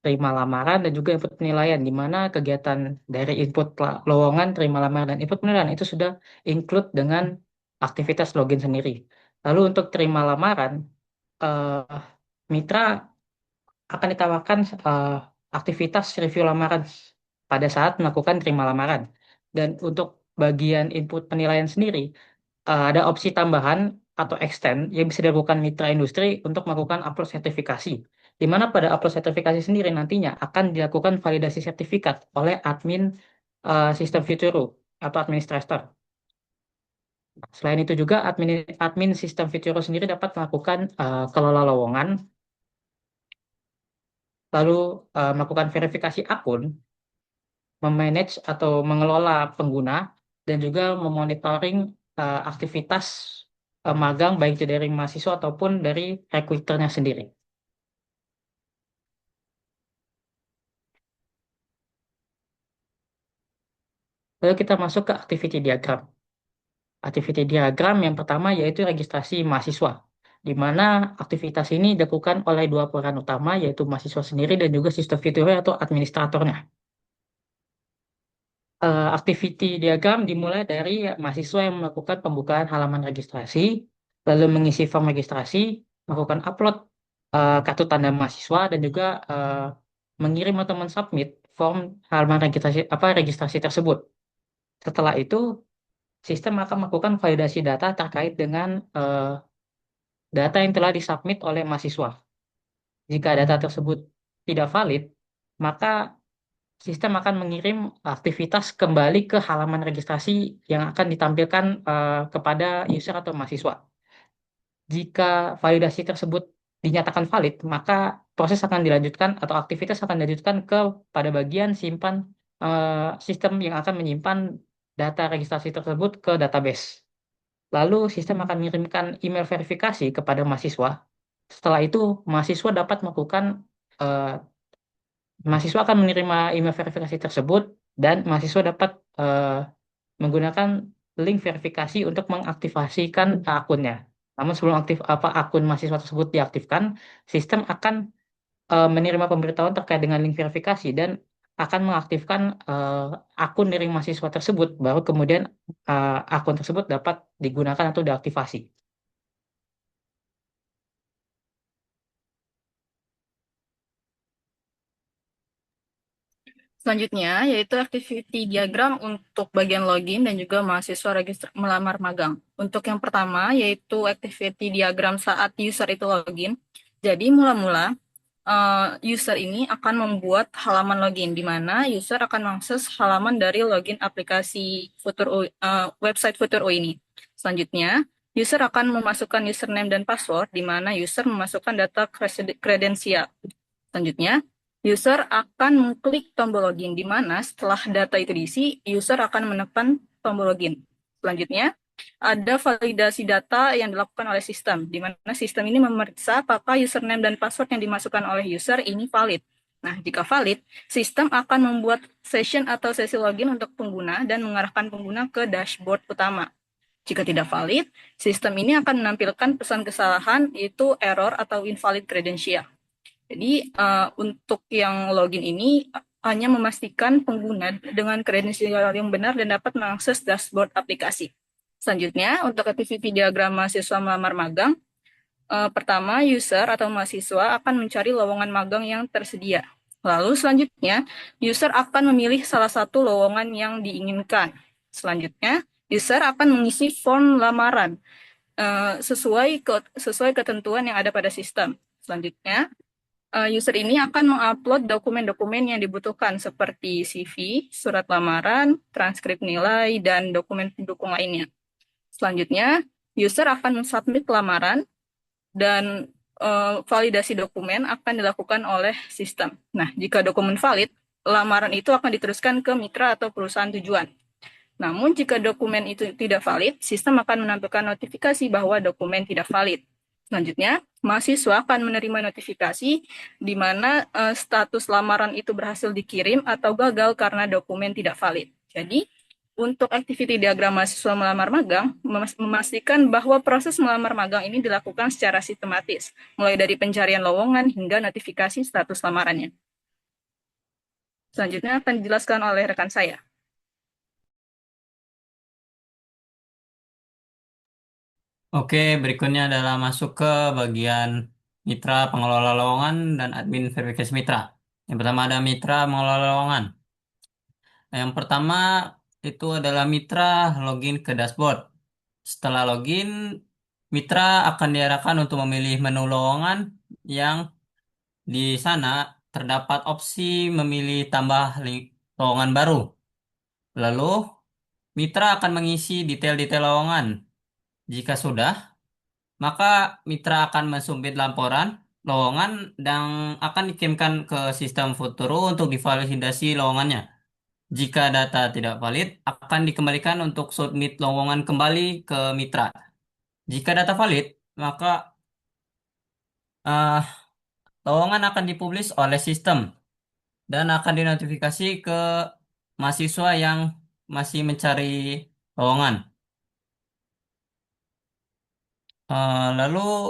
terima lamaran, dan juga input penilaian, di mana kegiatan dari input lowongan, terima lamaran, dan input penilaian itu sudah include dengan aktivitas login sendiri. Lalu untuk terima lamaran, eh, mitra akan ditawarkan aktivitas review lamaran pada saat melakukan terima lamaran. Dan untuk bagian input penilaian sendiri, ada opsi tambahan atau extend yang bisa dilakukan mitra industri untuk melakukan upload sertifikasi. Di mana pada upload sertifikasi sendiri nantinya akan dilakukan validasi sertifikat oleh admin sistem Futuro atau administrator. Selain itu juga admin sistem Futuro sendiri dapat melakukan kelola lowongan, lalu melakukan verifikasi akun, memanage atau mengelola pengguna, dan juga memonitoring aktivitas magang baik itu dari mahasiswa ataupun dari recruiternya sendiri. Lalu kita masuk ke activity diagram. Activity diagram yang pertama yaitu registrasi mahasiswa, di mana aktivitas ini dilakukan oleh dua peran utama, yaitu mahasiswa sendiri dan juga sistem fiturnya atau administratornya. Activity diagram dimulai dari mahasiswa yang melakukan pembukaan halaman registrasi, lalu mengisi form registrasi, melakukan upload kartu tanda mahasiswa, dan juga mengirim atau mensubmit form halaman registrasi tersebut. Setelah itu, sistem akan melakukan validasi data terkait dengan data yang telah disubmit oleh mahasiswa. Jika data tersebut tidak valid, maka sistem akan mengirim aktivitas kembali ke halaman registrasi yang akan ditampilkan kepada user atau mahasiswa. Jika validasi tersebut dinyatakan valid, maka proses akan dilanjutkan atau aktivitas akan dilanjutkan ke pada bagian simpan sistem yang akan menyimpan data registrasi tersebut ke database. Lalu sistem akan mengirimkan email verifikasi kepada mahasiswa. Setelah itu, eh, mahasiswa akan menerima email verifikasi tersebut dan mahasiswa dapat menggunakan link verifikasi untuk mengaktifasikan akunnya. Namun sebelum akun mahasiswa tersebut diaktifkan, sistem akan menerima pemberitahuan terkait dengan link verifikasi dan akan mengaktifkan akun dari mahasiswa tersebut, baru kemudian akun tersebut dapat digunakan atau diaktifasi. Selanjutnya, yaitu activity diagram untuk bagian login dan juga mahasiswa melamar magang. Untuk yang pertama, yaitu activity diagram saat user itu login. Jadi, mula-mula user ini akan membuat halaman login, di mana user akan mengakses halaman dari login aplikasi website Futuro ini. Selanjutnya, user akan memasukkan username dan password, di mana user memasukkan data kredensial. Selanjutnya, user akan mengklik tombol login, di mana setelah data itu diisi, user akan menekan tombol login. Selanjutnya, ada validasi data yang dilakukan oleh sistem, di mana sistem ini memeriksa apakah username dan password yang dimasukkan oleh user ini valid. Nah, jika valid, sistem akan membuat session atau sesi login untuk pengguna dan mengarahkan pengguna ke dashboard utama. Jika tidak valid, sistem ini akan menampilkan pesan kesalahan, yaitu error atau invalid credential. Jadi untuk yang login ini hanya memastikan pengguna dengan kredensial yang benar dan dapat mengakses dashboard aplikasi. Selanjutnya, untuk activity diagram mahasiswa melamar magang, pertama user atau mahasiswa akan mencari lowongan magang yang tersedia. Lalu selanjutnya, user akan memilih salah satu lowongan yang diinginkan. Selanjutnya, user akan mengisi form lamaran sesuai ketentuan yang ada pada sistem. Selanjutnya, user ini akan mengupload dokumen-dokumen yang dibutuhkan seperti CV, surat lamaran, transkrip nilai, dan dokumen pendukung lainnya. Selanjutnya, user akan mensubmit lamaran dan validasi dokumen akan dilakukan oleh sistem. Nah, jika dokumen valid, lamaran itu akan diteruskan ke mitra atau perusahaan tujuan. Namun, jika dokumen itu tidak valid, sistem akan menampilkan notifikasi bahwa dokumen tidak valid. Selanjutnya, mahasiswa akan menerima notifikasi di mana status lamaran itu berhasil dikirim atau gagal karena dokumen tidak valid. Jadi, untuk activity diagram mahasiswa melamar magang, memastikan bahwa proses melamar magang ini dilakukan secara sistematis, mulai dari pencarian lowongan hingga notifikasi status lamarannya. Selanjutnya akan dijelaskan oleh rekan saya. Oke, berikutnya adalah masuk ke bagian mitra pengelola lowongan dan admin verifikasi mitra. Yang pertama ada mitra pengelola lowongan. Nah, yang pertama itu adalah mitra login ke dashboard. Setelah login, mitra akan diarahkan untuk memilih menu lowongan yang di sana terdapat opsi memilih tambah lowongan baru. Lalu, mitra akan mengisi detail-detail lowongan. Jika sudah, maka mitra akan mensubmit laporan lowongan dan akan dikirimkan ke sistem Futuro untuk divalidasi lowongannya. Jika data tidak valid, akan dikembalikan untuk submit lowongan kembali ke mitra. Jika data valid, maka eh, lowongan akan dipublish oleh sistem dan akan dinotifikasi ke mahasiswa yang masih mencari lowongan. Lalu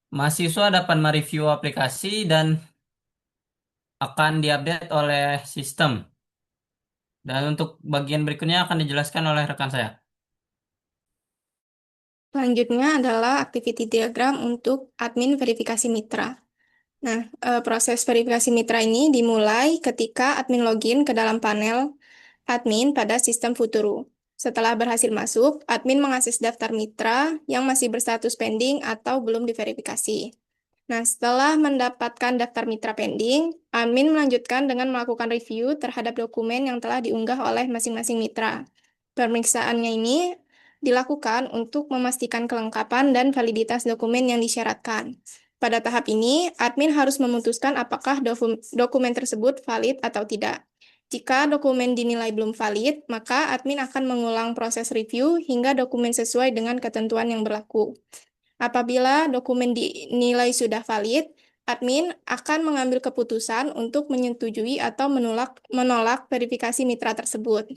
mahasiswa dapat mereview aplikasi dan akan diupdate oleh sistem. Dan untuk bagian berikutnya akan dijelaskan oleh rekan saya. Selanjutnya adalah activity diagram untuk admin verifikasi mitra. Nah, proses verifikasi mitra ini dimulai ketika admin login ke dalam panel admin pada sistem Futuro. Setelah berhasil masuk, admin mengakses daftar mitra yang masih berstatus pending atau belum diverifikasi. Nah, setelah mendapatkan daftar mitra pending, admin melanjutkan dengan melakukan review terhadap dokumen yang telah diunggah oleh masing-masing mitra. Pemeriksaannya ini dilakukan untuk memastikan kelengkapan dan validitas dokumen yang disyaratkan. Pada tahap ini, admin harus memutuskan apakah dokumen tersebut valid atau tidak. Jika dokumen dinilai belum valid, maka admin akan mengulang proses review hingga dokumen sesuai dengan ketentuan yang berlaku. Apabila dokumen dinilai sudah valid, admin akan mengambil keputusan untuk menyetujui atau menolak verifikasi mitra tersebut.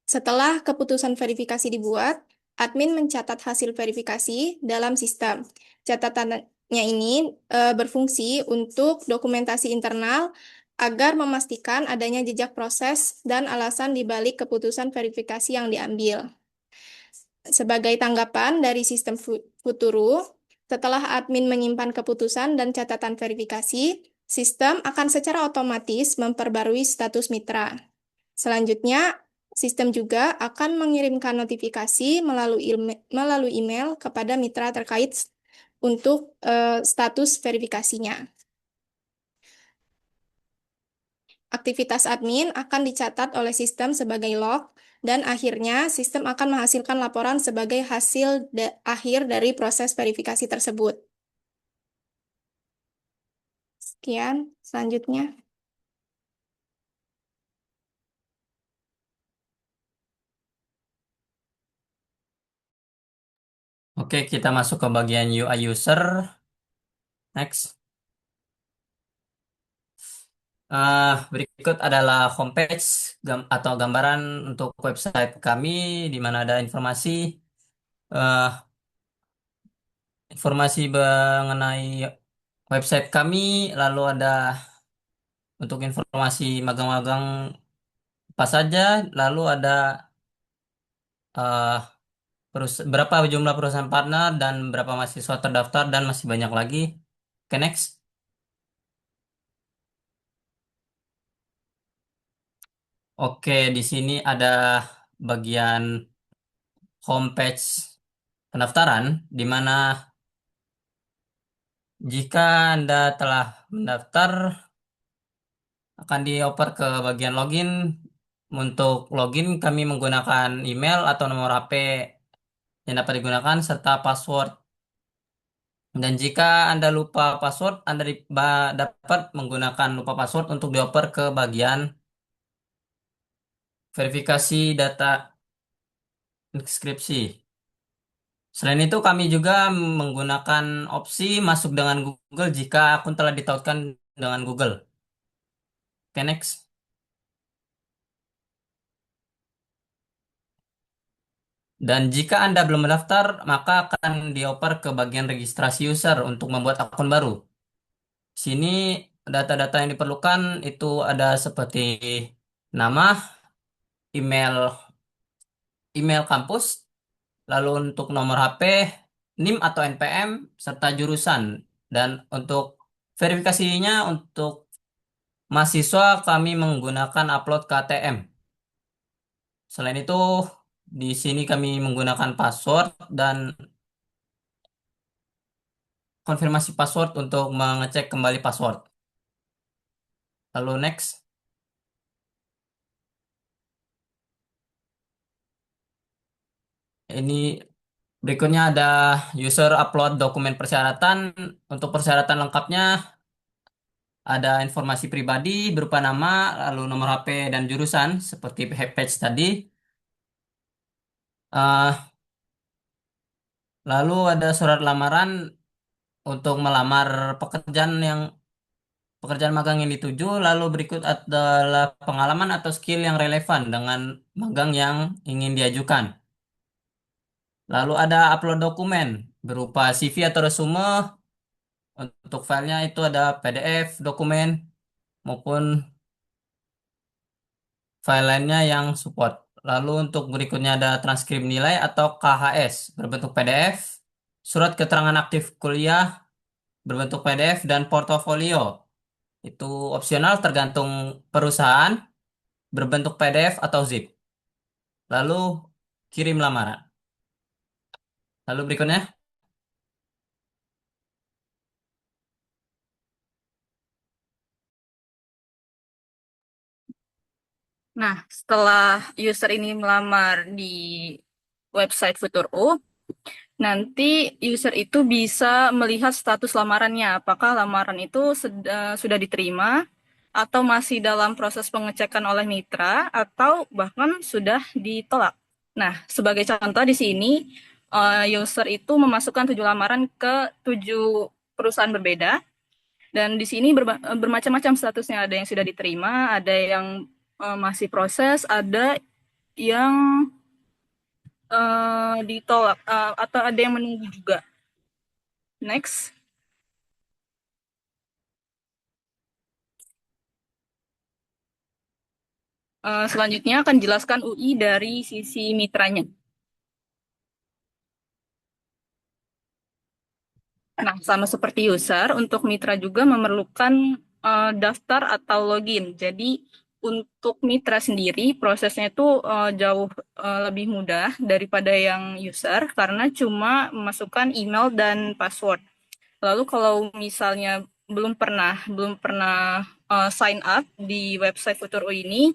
Setelah keputusan verifikasi dibuat, admin mencatat hasil verifikasi dalam sistem. Catatannya ini berfungsi untuk dokumentasi internal agar memastikan adanya jejak proses dan alasan di balik keputusan verifikasi yang diambil. Sebagai tanggapan dari sistem Futuro, setelah admin menyimpan keputusan dan catatan verifikasi, sistem akan secara otomatis memperbarui status mitra. Selanjutnya, sistem juga akan mengirimkan notifikasi melalui email kepada mitra terkait untuk status verifikasinya. Aktivitas admin akan dicatat oleh sistem sebagai log, dan akhirnya sistem akan menghasilkan laporan sebagai hasil akhir dari proses verifikasi tersebut. Sekian, selanjutnya. Oke, kita masuk ke bagian UI user. Next. Berikut adalah homepage atau gambaran untuk website kami di mana ada eh, informasi mengenai website kami, lalu ada untuk informasi magang-magang apa saja, lalu ada eh, berapa jumlah perusahaan partner dan berapa mahasiswa terdaftar dan masih banyak lagi. Oke, next. Oke, di sini ada bagian homepage pendaftaran, di mana jika Anda telah mendaftar, akan dioper ke bagian login. Untuk login, kami menggunakan email atau nomor HP yang dapat digunakan serta password. Dan jika Anda lupa password, Anda dapat menggunakan lupa password untuk dioper ke bagian verifikasi data inskripsi. Selain itu, kami juga menggunakan opsi masuk dengan Google jika akun telah ditautkan dengan Google. Oke, next. Dan jika Anda belum mendaftar, maka akan dioper ke bagian registrasi user untuk membuat akun baru. Sini data-data yang diperlukan itu ada seperti nama, email, email kampus, lalu untuk nomor HP, NIM atau NPM, serta jurusan. Dan untuk verifikasinya untuk mahasiswa kami menggunakan upload KTM. Selain itu, di sini kami menggunakan password dan konfirmasi password untuk mengecek kembali password. Lalu next. Ini berikutnya ada user upload dokumen persyaratan. Untuk persyaratan lengkapnya ada informasi pribadi berupa nama, lalu nomor HP dan jurusan seperti page tadi. Eh, Lalu ada surat lamaran untuk melamar pekerjaan magang yang dituju. Lalu berikut adalah pengalaman atau skill yang relevan dengan magang yang ingin diajukan. Lalu ada upload dokumen berupa CV atau resume. Untuk filenya itu ada PDF, dokumen, maupun file lainnya yang support. Lalu untuk berikutnya ada transkrip nilai atau KHS berbentuk PDF, surat keterangan aktif kuliah berbentuk PDF, dan portofolio. Itu opsional tergantung perusahaan, berbentuk PDF atau zip. Lalu kirim lamaran. Lalu berikutnya. Nah, setelah user ini melamar di website Futuro, nanti user itu bisa melihat status lamarannya, apakah lamaran itu sudah diterima atau masih dalam proses pengecekan oleh mitra atau bahkan sudah ditolak. Nah, sebagai contoh di sini user itu memasukkan 7 lamaran ke 7 perusahaan berbeda dan di sini bermacam-macam statusnya, ada yang sudah diterima, ada yang masih proses, ada yang ditolak atau ada yang menunggu juga. Next. Selanjutnya akan jelaskan UI dari sisi mitranya. Nah, sama seperti user, untuk mitra juga memerlukan daftar atau login. Jadi, untuk mitra sendiri, prosesnya itu jauh lebih mudah daripada yang user, karena cuma memasukkan email dan password. Lalu kalau misalnya belum pernah sign up di website Futuro ini,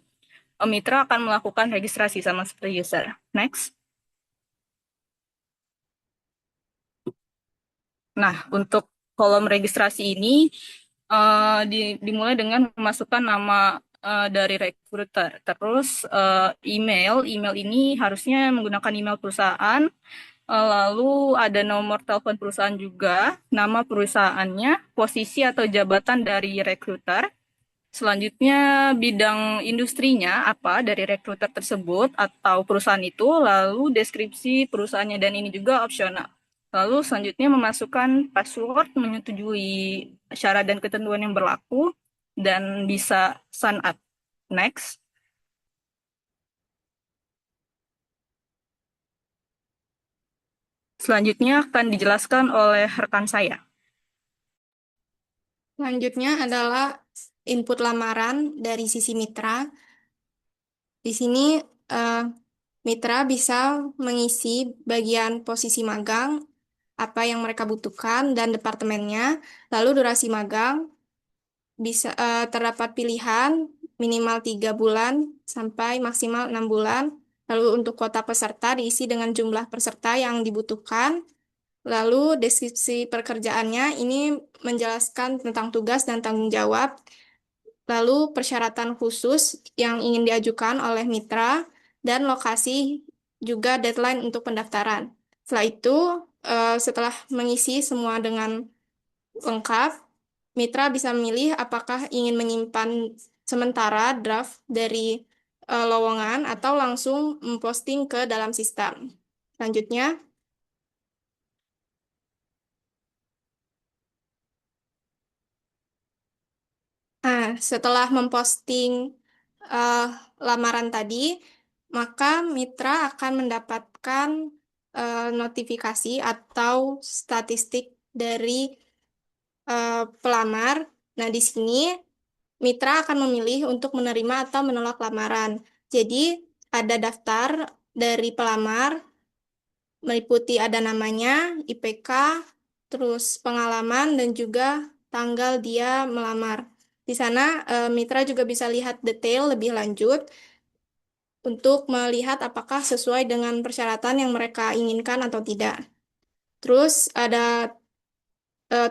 mitra akan melakukan registrasi sama seperti user. Next. Nah, untuk kolom registrasi ini dimulai dengan memasukkan nama dari recruiter. Terus email ini harusnya menggunakan email perusahaan. Lalu ada nomor telepon perusahaan juga, nama perusahaannya, posisi atau jabatan dari recruiter. Selanjutnya bidang industrinya apa dari rekruter tersebut atau perusahaan itu, lalu deskripsi perusahaannya dan ini juga opsional. Lalu selanjutnya memasukkan password, menyetujui syarat dan ketentuan yang berlaku, dan bisa sign up. Next. Selanjutnya akan dijelaskan oleh rekan saya. Selanjutnya adalah input lamaran dari sisi mitra. Di sini mitra bisa mengisi bagian posisi magang, apa yang mereka butuhkan, dan departemennya, lalu durasi magang, bisa terdapat pilihan minimal 3 bulan sampai maksimal 6 bulan. Lalu untuk kuota peserta diisi dengan jumlah peserta yang dibutuhkan. Lalu deskripsi pekerjaannya ini menjelaskan tentang tugas dan tanggung jawab. Lalu persyaratan khusus yang ingin diajukan oleh mitra dan lokasi juga deadline untuk pendaftaran. Setelah itu, setelah mengisi semua dengan lengkap, mitra bisa memilih apakah ingin menyimpan sementara draft dari lowongan atau langsung memposting ke dalam sistem. Selanjutnya, setelah memposting eh, lamaran tadi, maka mitra akan mendapatkan notifikasi atau statistik dari pelamar. Nah, di sini mitra akan memilih untuk menerima atau menolak lamaran. Jadi, ada daftar dari pelamar, meliputi ada namanya, IPK, terus pengalaman, dan juga tanggal dia melamar. Di sana, mitra juga bisa lihat detail lebih lanjut untuk melihat apakah sesuai dengan persyaratan yang mereka inginkan atau tidak. Terus ada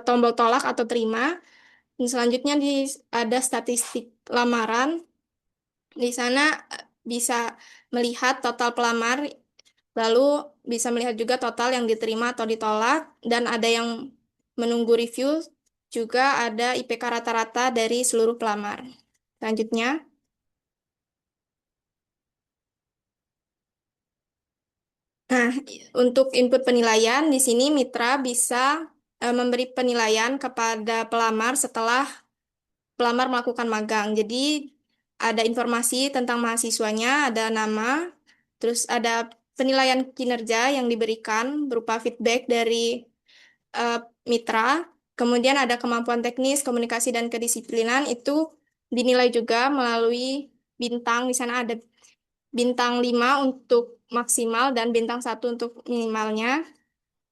tombol tolak atau terima. Dan selanjutnya ada statistik lamaran. Di sana bisa melihat total pelamar, lalu bisa melihat juga total yang diterima atau ditolak, dan ada yang menunggu review, juga ada IPK rata-rata dari seluruh pelamar. Selanjutnya, nah, untuk input penilaian, di sini mitra bisa memberi penilaian kepada pelamar setelah pelamar melakukan magang. Jadi, ada informasi tentang mahasiswanya, ada nama, terus ada penilaian kinerja yang diberikan berupa feedback dari eh, mitra, kemudian ada kemampuan teknis, komunikasi, dan kedisiplinan, itu dinilai juga melalui bintang. Di sana ada bintang 5 untuk maksimal dan bintang 1 untuk minimalnya.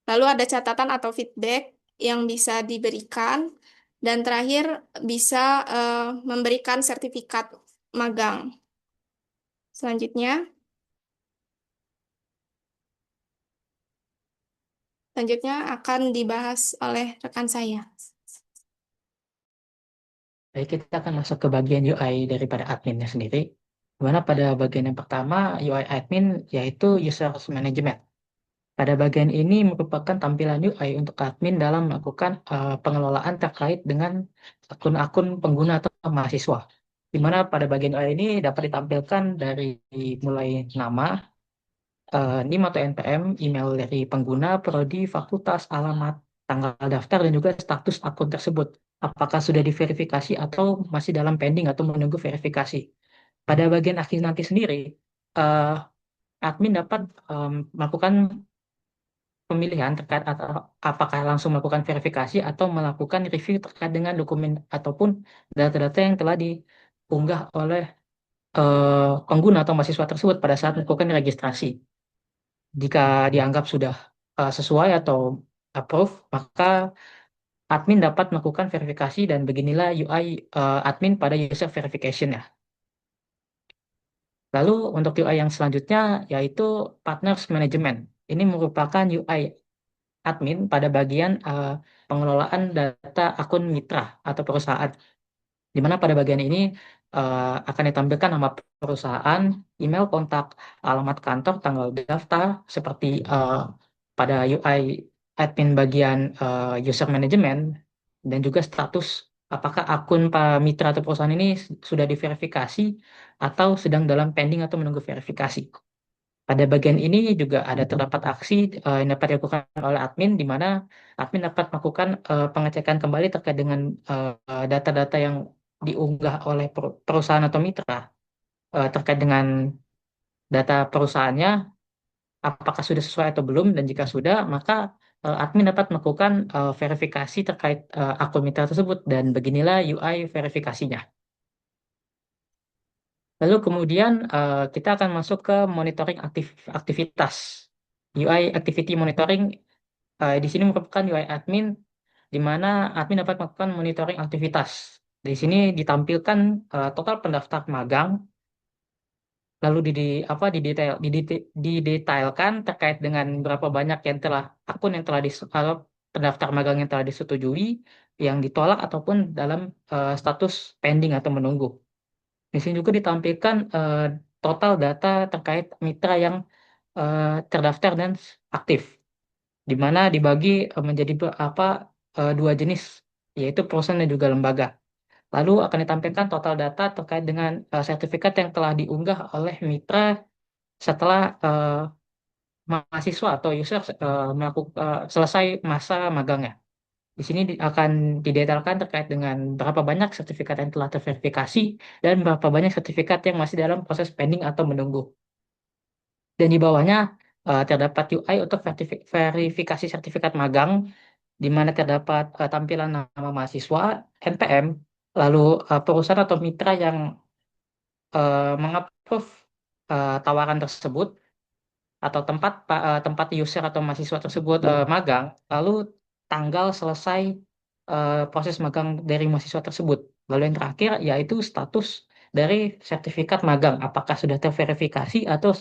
Lalu ada catatan atau feedback yang bisa diberikan. Dan terakhir bisa memberikan sertifikat magang. Selanjutnya, akan dibahas oleh rekan saya. Baik, kita akan masuk ke bagian UI daripada adminnya sendiri. Dimana pada bagian yang pertama, UI admin, yaitu User Management. Pada bagian ini merupakan tampilan UI untuk admin dalam melakukan pengelolaan terkait dengan akun-akun pengguna atau mahasiswa. Di mana pada bagian UI ini dapat ditampilkan dari mulai nama, NIM atau NPM, email dari pengguna, prodi, fakultas, alamat, tanggal daftar, dan juga status akun tersebut. Apakah sudah diverifikasi atau masih dalam pending atau menunggu verifikasi. Pada bagian akhir nanti sendiri, eh, admin dapat melakukan pemilihan terkait atau apakah langsung melakukan verifikasi atau melakukan review terkait dengan dokumen ataupun data-data yang telah diunggah oleh pengguna atau mahasiswa tersebut pada saat melakukan registrasi. Jika dianggap sudah sesuai atau approve, maka admin dapat melakukan verifikasi dan beginilah UI admin pada user verification ya. Lalu untuk UI yang selanjutnya yaitu partners management. Ini merupakan UI admin pada bagian pengelolaan data akun mitra atau perusahaan. Di mana pada bagian ini akan ditampilkan nama perusahaan, email kontak, alamat kantor, tanggal daftar, seperti pada UI admin bagian user management, dan juga status apakah akun Pak Mitra atau perusahaan ini sudah diverifikasi atau sedang dalam pending atau menunggu verifikasi. Pada bagian ini juga ada terdapat aksi yang dapat dilakukan oleh admin, di mana admin dapat melakukan pengecekan kembali terkait dengan data-data yang diunggah oleh perusahaan atau mitra terkait dengan data perusahaannya, apakah sudah sesuai atau belum, dan jika sudah, maka admin dapat melakukan verifikasi terkait akun mitra tersebut, dan beginilah UI verifikasinya. Lalu kemudian kita akan masuk ke monitoring aktivitas. UI Activity Monitoring di sini merupakan UI admin di mana admin dapat melakukan monitoring aktivitas. Di sini ditampilkan total pendaftar magang, lalu didetailkan terkait dengan berapa banyak akun yang telah pendaftar magang yang telah disetujui, yang ditolak ataupun dalam status pending atau menunggu. Di sini juga ditampilkan total data terkait mitra yang terdaftar dan aktif, di mana dibagi menjadi dua jenis, yaitu perusahaan dan juga lembaga. Lalu akan ditampilkan total data terkait dengan sertifikat yang telah diunggah oleh mitra setelah mahasiswa atau user selesai masa magangnya. Di sini akan didetailkan terkait dengan berapa banyak sertifikat yang telah terverifikasi dan berapa banyak sertifikat yang masih dalam proses pending atau menunggu. Dan di bawahnya terdapat UI untuk verifikasi sertifikat magang, di mana terdapat tampilan nama mahasiswa, NPM, lalu perusahaan atau mitra yang mengapprove tawaran tersebut, atau tempat user atau mahasiswa tersebut magang, lalu tanggal selesai proses magang dari mahasiswa tersebut. Lalu yang terakhir yaitu status dari sertifikat magang, apakah sudah terverifikasi atau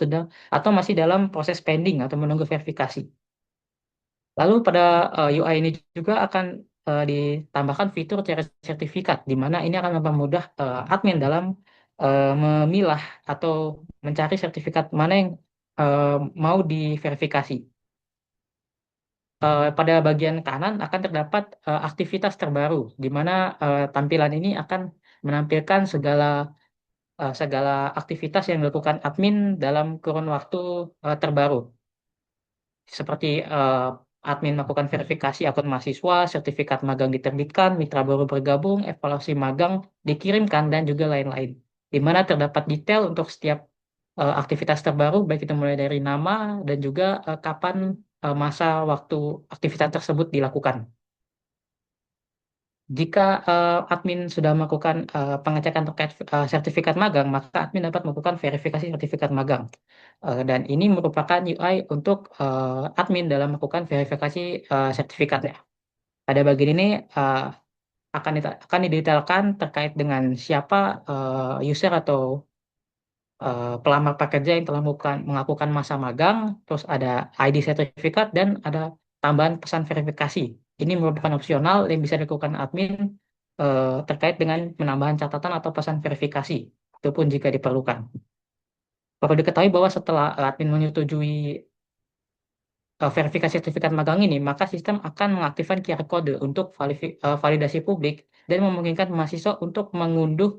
masih dalam proses pending atau menunggu verifikasi. Lalu pada UI ini juga akan ditambahkan fitur cari sertifikat, di mana ini akan mempermudah admin dalam memilah atau mencari sertifikat mana yang mau diverifikasi. Pada bagian kanan akan terdapat aktivitas terbaru, di mana tampilan ini akan menampilkan segala aktivitas yang dilakukan admin dalam kurun waktu terbaru, seperti admin melakukan verifikasi akun mahasiswa, sertifikat magang diterbitkan, mitra baru bergabung, evaluasi magang dikirimkan, dan juga lain-lain. Di mana terdapat detail untuk setiap aktivitas terbaru, baik itu mulai dari nama dan juga kapan masa waktu aktivitas tersebut dilakukan. Jika admin sudah melakukan pengecekan terkait sertifikat magang, maka admin dapat melakukan verifikasi sertifikat magang. Dan ini merupakan UI untuk admin dalam melakukan verifikasi sertifikatnya. Pada bagian ini akan didetailkan terkait dengan siapa user atau pelamar pekerja yang telah melakukan masa magang, terus ada ID sertifikat, dan ada tambahan pesan verifikasi. Ini merupakan opsional yang bisa dilakukan admin terkait dengan penambahan catatan atau pesan verifikasi, ataupun jika diperlukan. Perlu diketahui bahwa setelah admin menyetujui verifikasi sertifikat magang ini, maka sistem akan mengaktifkan QR code untuk validasi publik dan memungkinkan mahasiswa untuk mengunduh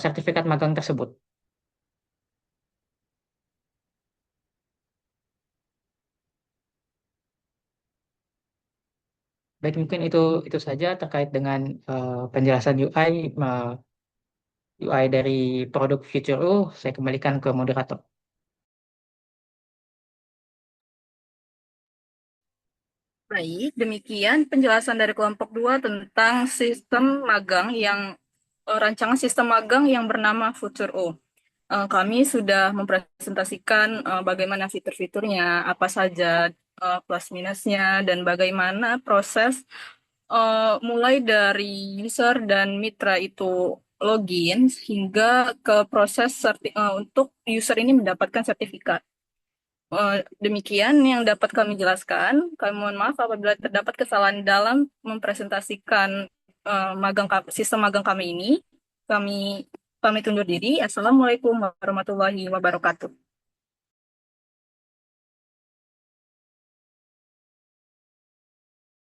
sertifikat magang tersebut. Baik, mungkin itu saja terkait dengan penjelasan UI dari produk Future U. Saya kembalikan ke moderator. Baik, demikian penjelasan dari kelompok 2 tentang sistem magang rancangan sistem magang yang bernama Future O. Kami sudah mempresentasikan bagaimana fitur-fiturnya, apa saja plus minusnya, dan bagaimana proses mulai dari user dan mitra itu login hingga ke proses untuk user ini mendapatkan sertifikat. Demikian yang dapat kami jelaskan. Kami mohon maaf apabila terdapat kesalahan dalam mempresentasikan sistem magang kami ini. Kami undur diri. Assalamualaikum warahmatullahi wabarakatuh.